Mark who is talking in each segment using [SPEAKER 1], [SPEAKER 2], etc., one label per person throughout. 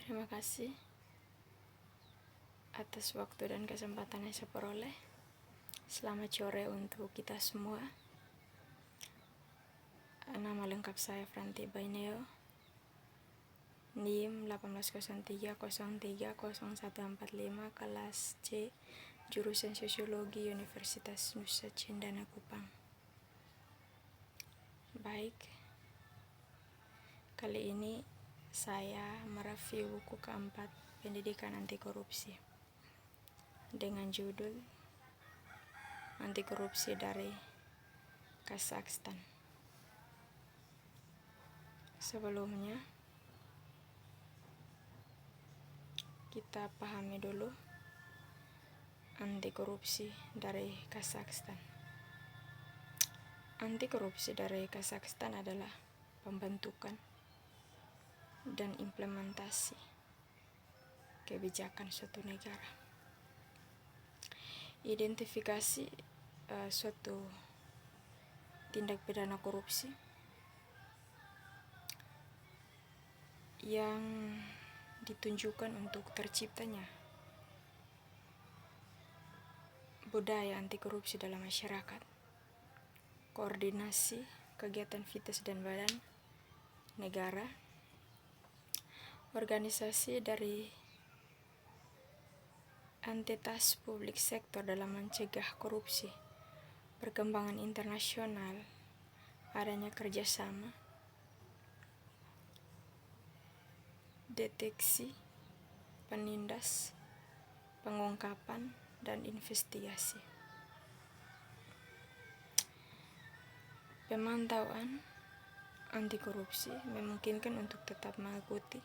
[SPEAKER 1] Terima kasih atas waktu dan kesempatan yang saya peroleh. Selamat sore untuk kita semua. Nama lengkap saya Franti Baineo, NIM 1803030145, kelas C, jurusan Sosiologi, Universitas Nusa Cendana Kupang. Baik, kali ini saya mereview buku keempat, Pendidikan Anti Korupsi, dengan judul Anti Korupsi dari Kazakhstan. Sebelumnya, kita pahami dulu anti korupsi dari Kazakhstan. Anti korupsi dari Kazakhstan adalah pembentukan dan implementasi kebijakan suatu negara. Identifikasi suatu tindak pidana korupsi yang ditunjukkan untuk terciptanya budaya anti korupsi dalam masyarakat, koordinasi kegiatan Vites dan badan negara, organisasi dari entitas publik sektor dalam mencegah korupsi, perkembangan internasional, adanya kerjasama, deteksi, penindas, pengungkapan, dan investigasi. Pemantauan anti korupsi memungkinkan untuk tetap mengikuti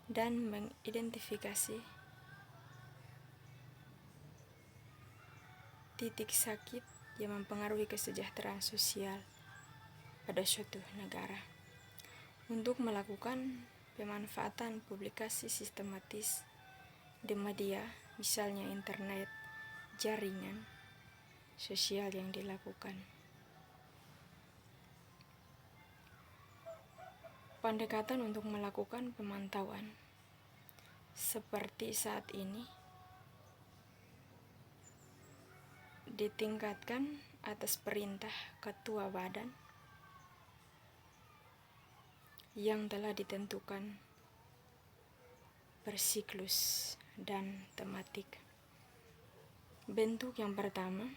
[SPEAKER 1] dan mengidentifikasi titik sakit yang mempengaruhi kesejahteraan sosial pada suatu negara. Untuk melakukan pemanfaatan publikasi sistematis di media, misalnya internet, jaringan sosial yang dilakukan. Pendekatan untuk melakukan pemantauan seperti saat ini ditingkatkan atas perintah ketua badan yang telah ditentukan bersiklus dan tematik. Bentuk yang pertama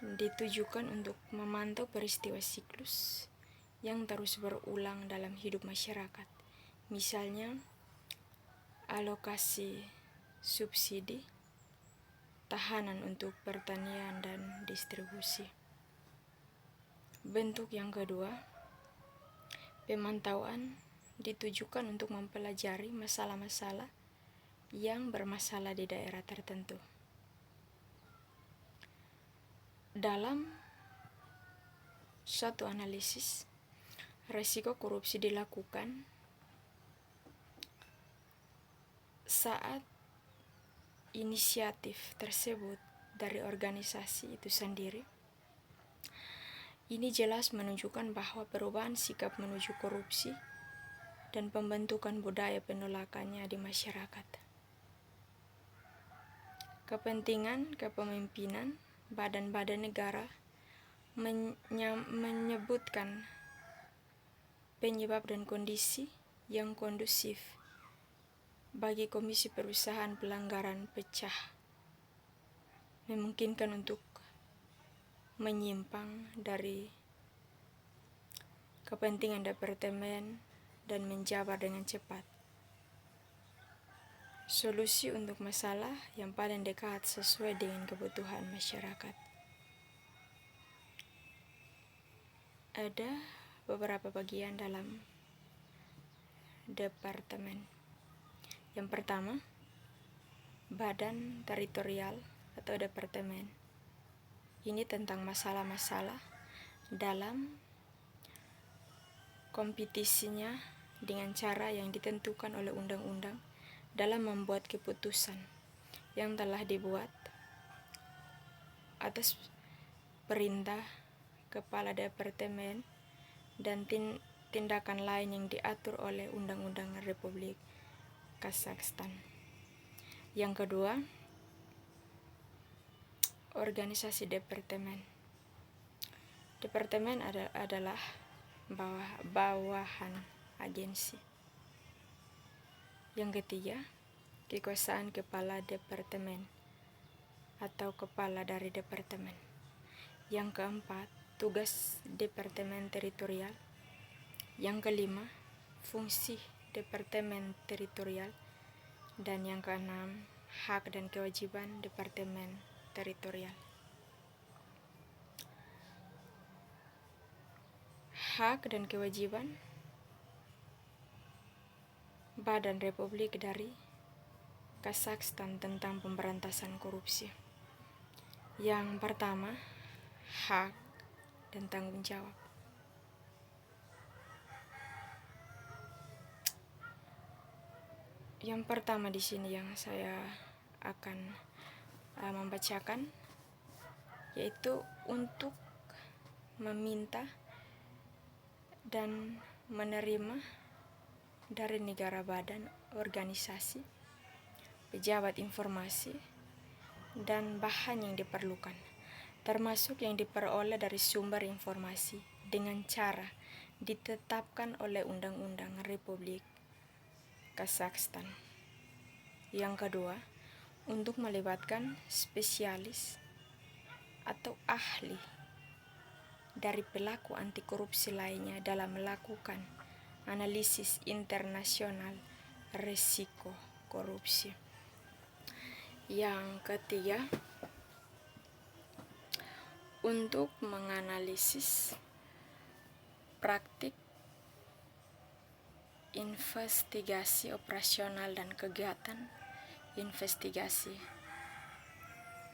[SPEAKER 1] ditujukan untuk memantau peristiwa siklus yang terus berulang dalam hidup masyarakat, misalnya alokasi subsidi, tahanan untuk pertanian dan distribusi. Bentuk yang kedua, pemantauan ditujukan untuk mempelajari masalah-masalah yang bermasalah di daerah tertentu. Dalam suatu analisis, risiko korupsi dilakukan saat inisiatif tersebut dari organisasi itu sendiri. Ini jelas menunjukkan bahwa perubahan sikap menuju korupsi dan pembentukan budaya penolakannya di masyarakat. Kepentingan kepemimpinan badan-badan negara menyebutkan penyebab dan kondisi yang kondusif bagi komisi perusahaan pelanggaran pecah, memungkinkan untuk menyimpang dari kepentingan departemen dan menjabar dengan cepat solusi untuk masalah yang paling dekat sesuai dengan kebutuhan masyarakat. Ada beberapa bagian dalam departemen. Yang pertama, badan teritorial atau departemen. Ini tentang masalah-masalah dalam kompetisinya dengan cara yang ditentukan oleh undang-undang dalam membuat keputusan yang telah dibuat atas perintah kepala departemen dan tindakan lain yang diatur oleh Undang-Undang Republik Kazakhstan. Yang kedua, organisasi departemen. Departemen adalah bawahan agensi. Yang ketiga, kekuasaan kepala departemen atau kepala dari departemen. Yang keempat, tugas departemen teritorial. Yang kelima, fungsi departemen teritorial. Dan yang keenam, hak dan kewajiban departemen teritorial. Hak dan kewajiban Badan Republik dari Kazakhstan tentang pemberantasan korupsi. Yang pertama, hak dan tanggung jawab. Yang pertama di sini yang saya akan membacakan yaitu untuk meminta dan menerima dari negara, badan, organisasi, pejabat informasi, dan bahan yang diperlukan, termasuk yang diperoleh dari sumber informasi dengan cara ditetapkan oleh Undang-Undang Republik Kazakhstan. Yang kedua, untuk melibatkan spesialis atau ahli dari pelaku anti korupsi lainnya dalam melakukan analisis internasional risiko korupsi. Yang ketiga, untuk menganalisis praktik investigasi operasional dan kegiatan investigasi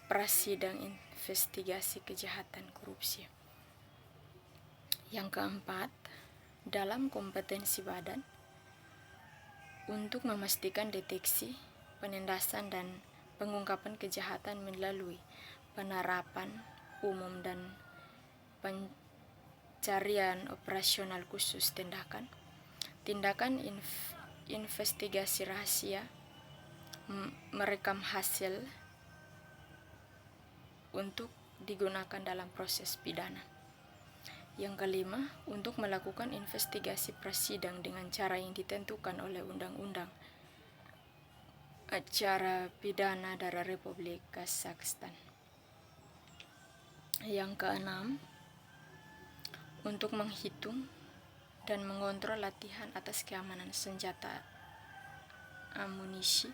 [SPEAKER 1] prasidang investigasi kejahatan korupsi. Yang keempat, dalam kompetensi badan untuk memastikan deteksi, penindasan, dan pengungkapan kejahatan melalui penerapan umum dan pencarian operasional khusus tindakan investigasi rahasia, merekam hasil untuk digunakan dalam proses pidana. Yang kelima, untuk melakukan investigasi prasidang dengan cara yang ditentukan oleh Undang-Undang Acara Pidana dari Republik Kazakhstan. Yang keenam, untuk menghitung dan mengontrol latihan atas keamanan senjata, amunisi,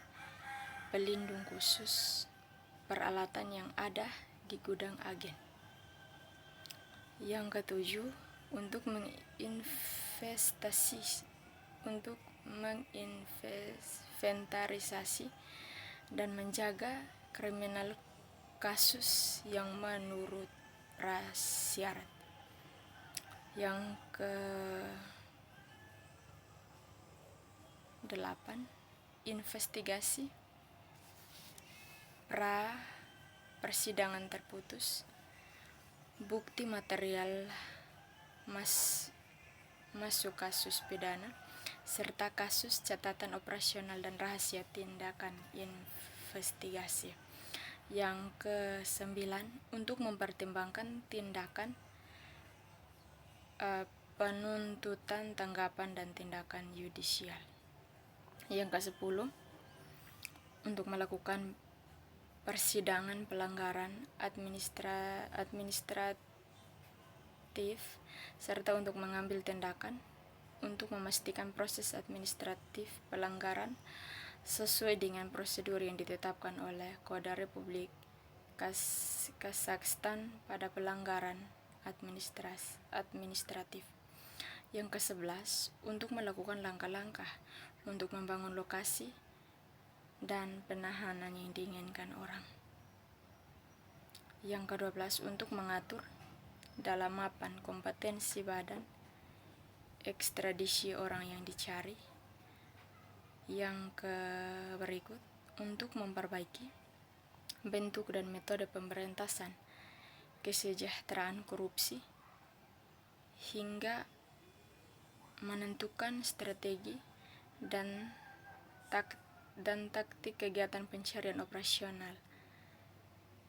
[SPEAKER 1] pelindung khusus, peralatan yang ada di gudang agen. Yang ketujuh, untuk menginventarisasi dan menjaga kriminal kasus yang menurut syarat. Yang ke-8, investigasi persidangan terputus, bukti material masuk kasus pidana, serta kasus catatan operasional dan rahasia tindakan investigasi. Yang ke-9, untuk mempertimbangkan tindakan penuntutan, tanggapan, dan tindakan yudisial. Yang ke-10, untuk melakukan persidangan pelanggaran administratif serta untuk mengambil tindakan untuk memastikan proses administratif pelanggaran sesuai dengan prosedur yang ditetapkan oleh Kode Republik Kazakhstan pada pelanggaran administratif. Yang ke-11, untuk melakukan langkah-langkah untuk membangun lokasi dan penahanan yang diinginkan orang. Yang ke-12, untuk mengatur dalam mapan kompetensi badan ekstradisi orang yang dicari. Yang berikut, untuk memperbaiki bentuk dan metode pemberantasan kesejahteraan korupsi hingga menentukan strategi dan taktik kegiatan pencarian operasional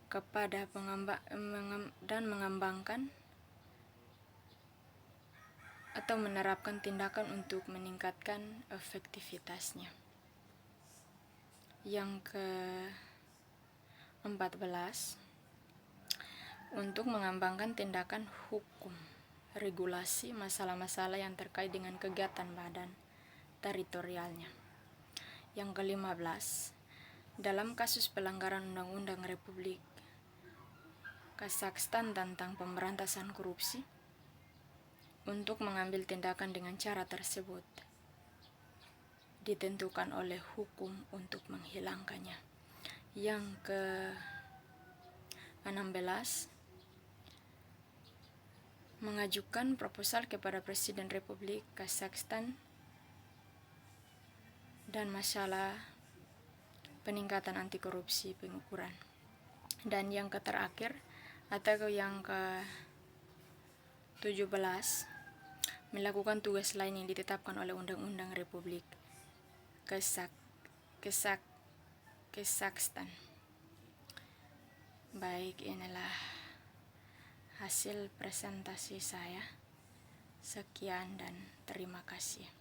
[SPEAKER 1] kepada dan mengembangkan atau menerapkan tindakan untuk meningkatkan efektivitasnya. Yang ke-14, untuk mengembangkan tindakan hukum, regulasi masalah-masalah yang terkait dengan kegiatan badan teritorialnya. Yang ke-15, dalam kasus pelanggaran Undang-Undang Republik Kazakhstan tentang pemberantasan korupsi, untuk mengambil tindakan dengan cara tersebut ditentukan oleh hukum untuk menghilangkannya. Yang ke-16, mengajukan proposal kepada Presiden Republik Kazakhstan dan masalah peningkatan anti korupsi pengukuran. Dan yang terakhir atau yang ke-17, melakukan tugas lain yang ditetapkan oleh Undang-Undang Republik Kazakhstan. Baik, inilah hasil presentasi saya. Sekian dan terima kasih.